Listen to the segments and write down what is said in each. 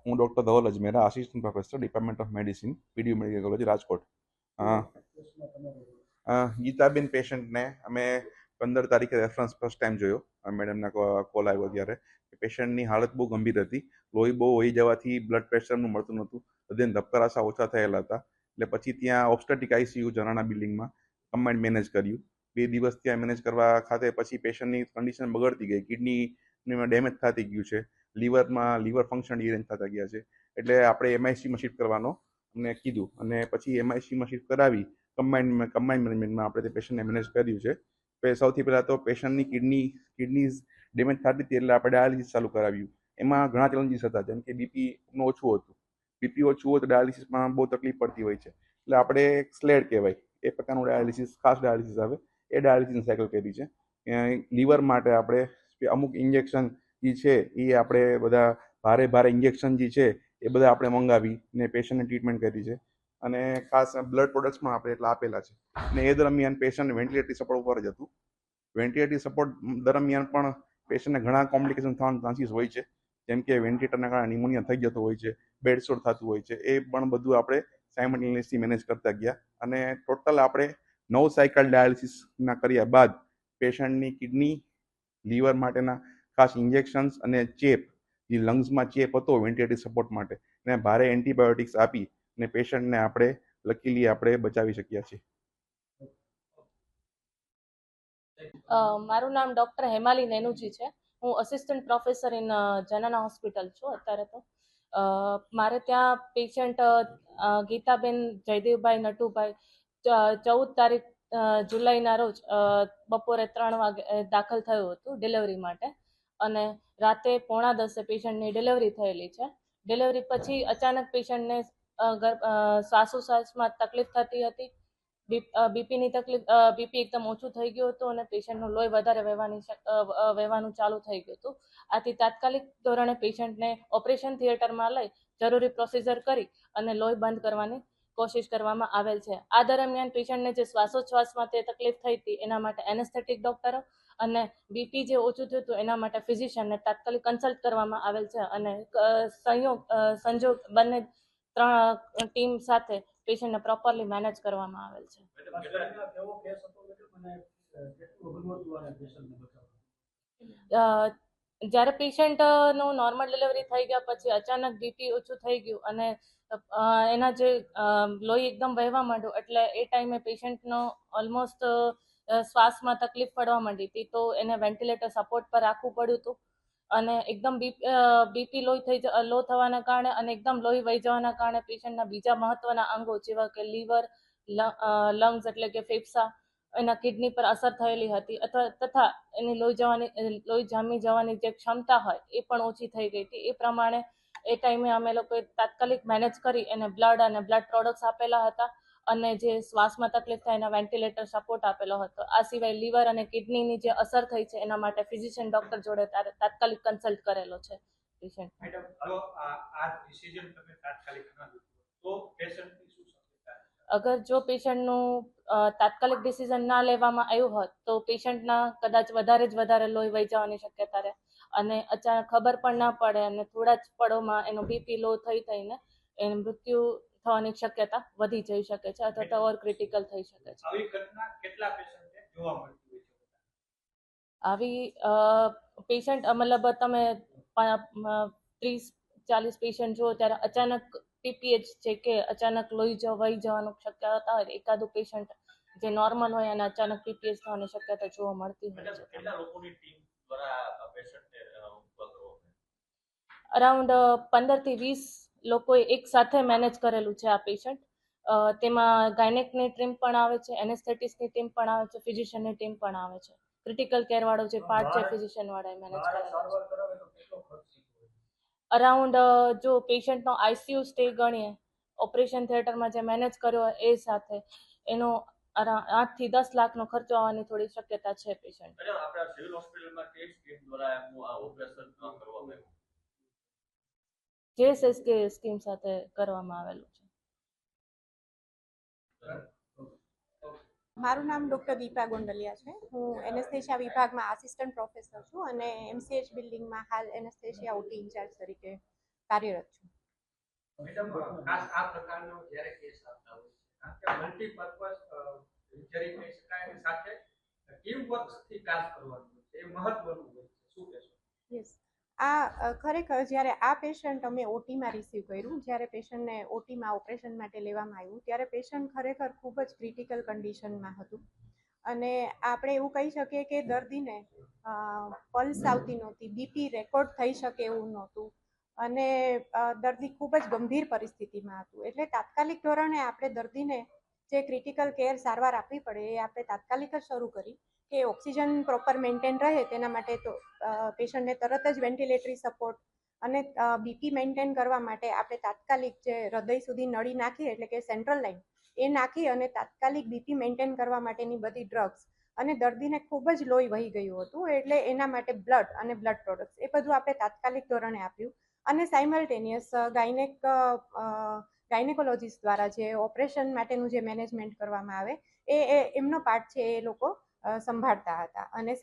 હું doctor Dhaval Ajmera, assistant professor, department of medicine, PDU medical college, Rajkot. Gitaben પેશન્ટને અમે 15 તારીખે રેફરન્સ ફર્સ્ટ ટાઈમ જોયો. મેડમના કોલ આવ્યો ત્યારે પેશન્ટની હાલત બહુ ગંભીર હતી. લોહી બહુ હોઈ જવાથી બ્લડ પ્રેશરનું મળતું નહોતું. હૃદયના ધબકારા ઓછા થયેલા હતા. એટલે પછી ત્યાં ઓબ્સ્ટેટ્રિક આઈસીયુ જનાના બિલ્ડિંગમાં કમ્બાઇન્ડ મેનેજ કર્યું. 2 દિવસ ત્યાં મેનેજ કરવા ખાતે પછી પેશન્ટની કન્ડિશન બગડતી ગઈ. કિડની ડેમેજ થતી ગયું છે. લીવર ફંક્શન ડિરેન્જ થતા ગયા છે. એટલે આપણે એમઆઈસીમાં શિફ્ટ કરવાનો અમને કીધું અને પછી એમઆઈસીમાં શિફ્ટ કરાવી કમ્બાઇન્ડ મેનેજમેન્ટમાં આપણે તે પેશન્ટને મેનેજ કર્યું છે. સૌથી પહેલાં તો પેશન્ટની કિડની ડેમેજ થતી હતી એટલે આપણે ડાયાલિસિસ ચાલુ કરાવ્યું. એમાં ઘણા ચેલેન્જીસ હતા, જેમ કે બીપીનું ઓછું હતું. બીપી ઓછું હોય તો ડાયાલિસિસમાં બહુ તકલીફ પડતી હોય છે. એટલે આપણે સ્લેડ કહેવાય એ પ્રકારનું ડાયાલિસિસ, ખાસ ડાયાલિસિસ આવે એ ડાયાલિસિસની સાયકલ કરી છે. લીવર માટે આપણે અમુક ઇન્જેક્શન જે છે એ આપણે બધા ભારે ઇન્જેક્શન જે છે એ બધા આપણે મંગાવી ને પેશન્ટને ટ્રીટમેન્ટ કરી છે. અને ખાસ બ્લડ પ્રોડક્ટ્સ પણ આપણે એટલા આપેલા છે. ને એ દરમિયાન પેશન્ટ વેન્ટિલેટરી સપોર્ટ ઉપર જ હતું. વેન્ટિલેટરી સપોર્ટ દરમિયાન પણ પેશન્ટને ઘણા કોમ્પ્લિકેશન થવાના ચાન્સીસ હોય છે, જેમ કે વેન્ટિલેટરના કારણે નિમોનિયા થઈ જતો હોય છે, બેડ સોર થતું હોય છે. એ પણ બધું આપણે સાયમલ્ટેનિયસલી મેનેજ કરતા ગયા અને ટોટલ આપણે 9 સાયકલ ડાયાલિસિસના કર્યા બાદ પેશન્ટની કિડની, લીવર માટેના ખાસ ઇન્જેક્શન્સ અને ચેપ, જે લંગ્સમાં ચેપ હતો વેન્ટિલેટરી સપોર્ટ માટે, એને ભારે એન્ટીબાયોટિક્સ આપી અને પેશન્ટને આપણે બચાવી શક્યા છીએ. મારું નામ ડૉક્ટર હેમાલી નેનુજી છે. હું અસિસ્ટન્ટ પ્રોફેસર ઇન જનાના હોસ્પિટલ છું અત્યારે તો. મારે ત્યાં પેશન્ટ ગીતાબેન જયદેવભાઈ નટુભાઈ 14 તારીખ જુલાઈના રોજ બપોરે 3 વાગે દાખલ થયું હતું ડિલિવરી માટે અને રાતે 9:45 પેશન્ટની ડિલિવરી થયેલી છે. ડિલિવરી પછી અચાનક પેશન્ટને શ્વાસોશ્વાસમાં તકલીફ થતી હતી. બીપીની તકલીફ, બીપી એકદમ ઓછું થઈ ગયું હતું અને પેશન્ટનું લોહી વધારે વહેવાનું ચાલુ થઈ ગયું હતું. આથી તાત્કાલિક ધોરણે પેશન્ટને ઓપરેશન થિયેટરમાં લઈ જરૂરી પ્રોસિજર કરી અને લોહી બંધ કરવાની કોશિશ કરવામાં આવેલ છે. આ દરમિયાન પેશન્ટને જે શ્વાસોચ્છ્વાસમાં તે તકલીફ થઈ હતી એના માટે એનેસ્થેટિક ડોક્ટરો અને બીપી જે ઓછું થયું હતું એના માટે ફિઝિશિયનને તાત્કાલિક કન્સલ્ટ કરવામાં આવેલ છે અને સંજોગ બંને 3 ટીમ સાથે પેશન્ટને પ્રોપરલી મેનેજ કરવામાં આવેલ છે. જ્યારે પેશન્ટનું નોર્મલ ડિલિવરી થઈ ગયા પછી અચાનક બીપી ઓછું થઈ ગયું અને એના જે લોહી એકદમ વહેવા માંડ્યું એટલે એ ટાઈમે પેશન્ટનો ઓલમોસ્ટ શ્વાસમાં તકલીફ પડવા માંડી હતી, તો એને વેન્ટિલેટર સપોર્ટ પર રાખવું પડ્યું હતું અને એકદમ બીપી લો થવાના કારણે અને એકદમ લોહી વહી જવાના કારણે પેશન્ટના બીજા મહત્વના અંગો જેવા કે લીવર, લંગ્સ એટલે કે ફેફસા, એના કિડની પર અસર થયેલી હતી તથા એની લોહી જામી જવાની જે ક્ષમતા હોય એ પણ ઓછી થઈ ગઈ હતી. એ પ્રમાણે એ ટાઈમે અમે લોકોએ તાત્કાલિક મેનેજ કરી એને બ્લડ અને બ્લડ પ્રોડક્ટ્સ આપેલા હતા અને જે શ્વાસમાં તકલીફ થાય એના વેન્ટિલેટર સપોર્ટ આપેલો હતો. આ સિવાય લીવર અને કિડનીની જે અસર થઈ છે એના માટે ફિઝિશિયન ડોક્ટર જોડે તાત્કાલિક કન્સલ્ટ કરેલો છે પેશન્ટ. અગર જો પેશન્ટનું તાત્કાલિક ડિસિઝન ના લેવામાં આવ્યું હોત તો પેશન્ટના કદાચ વધારે લોહી વહી જવાની શક્યતા રહે અને અચાનક ખબર પણ ના પડે અને થોડા જ પળોમાં એનો બીપી લો થઈને એનું મૃત્યુ થવાની શક્યતા વધી જઈ શકે છે અથવા તો ઓર ક્રિટિકલ થઈ શકે છે. આવી પેશન્ટ મતલબ તમે 30-40 પેશન્ટ જુઓ ત્યારે અચાનક પીપીએચ છે કે અચાનક લોહી વહી જવાનું શક્યતા હોય, એકાદું પેશન્ટ જે નોર્મલ હોય અને અચાનક પીપીએચ થવાની શક્યતા જોવા મળતી હોય છે. અરાઉન્ડ 15 થી 20 લોકોએ એક સાથે મેનેજ કરેલું છે આ પેશન્ટ. તેમાં ગાયનેકની ટીમ પણ આવે છે, એનેસ્થેટિસ્ટની ટીમ પણ આવે છે, ફિઝિશિયનની ટીમ પણ આવે છે. ક્રિટિકલ કેર વાળો જે પાર્ટ છે ફિઝિશિયન વાળા મેનેજ કરેલો છે. અરાઉન્ડ જો પેશન્ટનો આઈસીયુ સ્ટે ગણીએ, ઓપરેશન થિયેટરમાં જે મેનેજ કર્યો એ સાથે એનો 8 થી 10 લાખનો ખર્ચો આવવાની થોડી શક્યતા છે પેશન્ટ. જેએસએસકે સ્કીમ સાથે કરવામાં આવેલું છે. મારું નામ ડૉક્ટર દીપા ગોંડલિયા છે. હું એનેસ્થેશિયા વિભાગમાં આસિસ્ટન્ટ પ્રોફેસર છું અને એમસીએચ બિલ્ડિંગમાં હાલ એનેસ્થેશિયા ઓટી ઇન્ચાર્જ તરીકે કાર્યરત છું. મેડમ ખાસ આ પ્રકારનો જ્યારે કેસ આવતા હોય છે કારણ કે મલ્ટીપર્પઝ ઇન્જરી કહી શકાય અને સાથે ટીમ વર્કથી કામ કરવાનું હોય છે એ મહત્વનું હોય છે શું કહેશો? યસ, આ ખરેખર જ્યારે આ પેશન્ટ અમે ઓટીમાં રિસીવ કર્યું, જ્યારે પેશન્ટને ઓટીમાં ઓપરેશન માટે લેવામાં આવ્યું ત્યારે પેશન્ટ ખરેખર ખૂબ જ ક્રિટિકલ કન્ડિશનમાં હતું અને આપણે એવું કહી શકીએ કે દર્દીને પલ્સ આવતી નહોતી, બીપી રેકોર્ડ થઈ શકે એવું નહોતું અને દર્દી ખૂબ જ ગંભીર પરિસ્થિતિમાં હતું. એટલે તાત્કાલિક ધોરણે આપણે દર્દીને જે ક્રિટિકલ કેર સારવાર આપવી પડે એ આપણે તાત્કાલિક જ શરૂ કરી કે ઓક્સિજન પ્રોપર મેન્ટેન રહે તેના માટે તો પેશન્ટને તરત જ વેન્ટિલેટરી સપોર્ટ અને બીપી મેન્ટેન કરવા માટે આપણે તાત્કાલિક જે હૃદય સુધી નળી નાખી એટલે કે સેન્ટ્રલ લાઇન એ નાખી અને તાત્કાલિક બીપી મેન્ટેન કરવા માટેની બધી ડ્રગ્સ અને દર્દીને ખૂબ જ લોહી વહી ગયું હતું એટલે એના માટે બ્લડ અને બ્લડ પ્રોડક્ટ્સ એ બધું આપણે તાત્કાલિક ધોરણે આપ્યું અને સાયમલ્ટેનિયસ ગાયનેકોલોજીસ્ટ દ્વારા જે ઓપરેશન માટેનું જે મેનેજમેન્ટ કરવામાં આવે એ એમનો પાર્ટ છે એ લોકો સંભાળતા હતા અને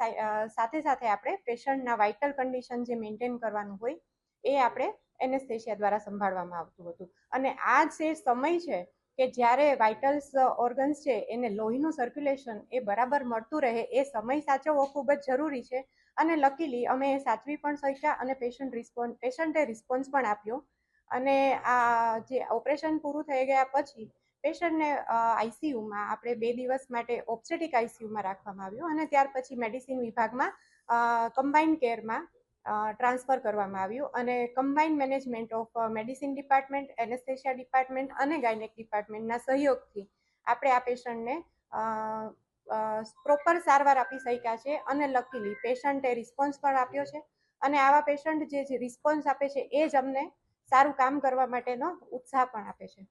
સાથે સાથે આપણે પેશન્ટના વાઇટલ કન્ડિશન જે મેન્ટેન કરવાનું હોય એ આપણે એનેસ્થેશિયા દ્વારા સંભાળવામાં આવતું હતું અને આ જે સમય છે કે જ્યારે વાઇટલ્સ ઓર્ગન્સ છે એને લોહીનું સર્ક્યુલેશન એ બરાબર મળતું રહે એ સમય સાચવવો ખૂબ જ જરૂરી છે અને લકીલી અમે એ સાચવી પણ શક્યા અને પેશન્ટે રિસ્પોન્સ પણ આપ્યો અને આ જે ઓપરેશન પૂરું થઈ ગયા પછી પેશન્ટને આઈસીયુમાં આપણે 2 દિવસ માટે ઓબ્સ્ટેટિક આઈસીયુમાં રાખવામાં આવ્યું અને ત્યાર પછી મેડિસિન વિભાગમાં કમ્બાઇન્ડ કેરમાં ટ્રાન્સફર કરવામાં આવ્યું અને combined management of medicine department, anaesthesia department અને ગાયનેક ડિપાર્ટમેન્ટના સહયોગથી આપણે આ પેશન્ટને પ્રોપર સારવાર આપી શક્યા છે અને લકીલી પેશન્ટે રિસ્પોન્સ પણ આપ્યો છે અને આવા પેશન્ટ જે રિસ્પોન્સ આપે છે એ જ અમને સારું કામ કરવા માટેનો ઉત્સાહ પણ આપે છે.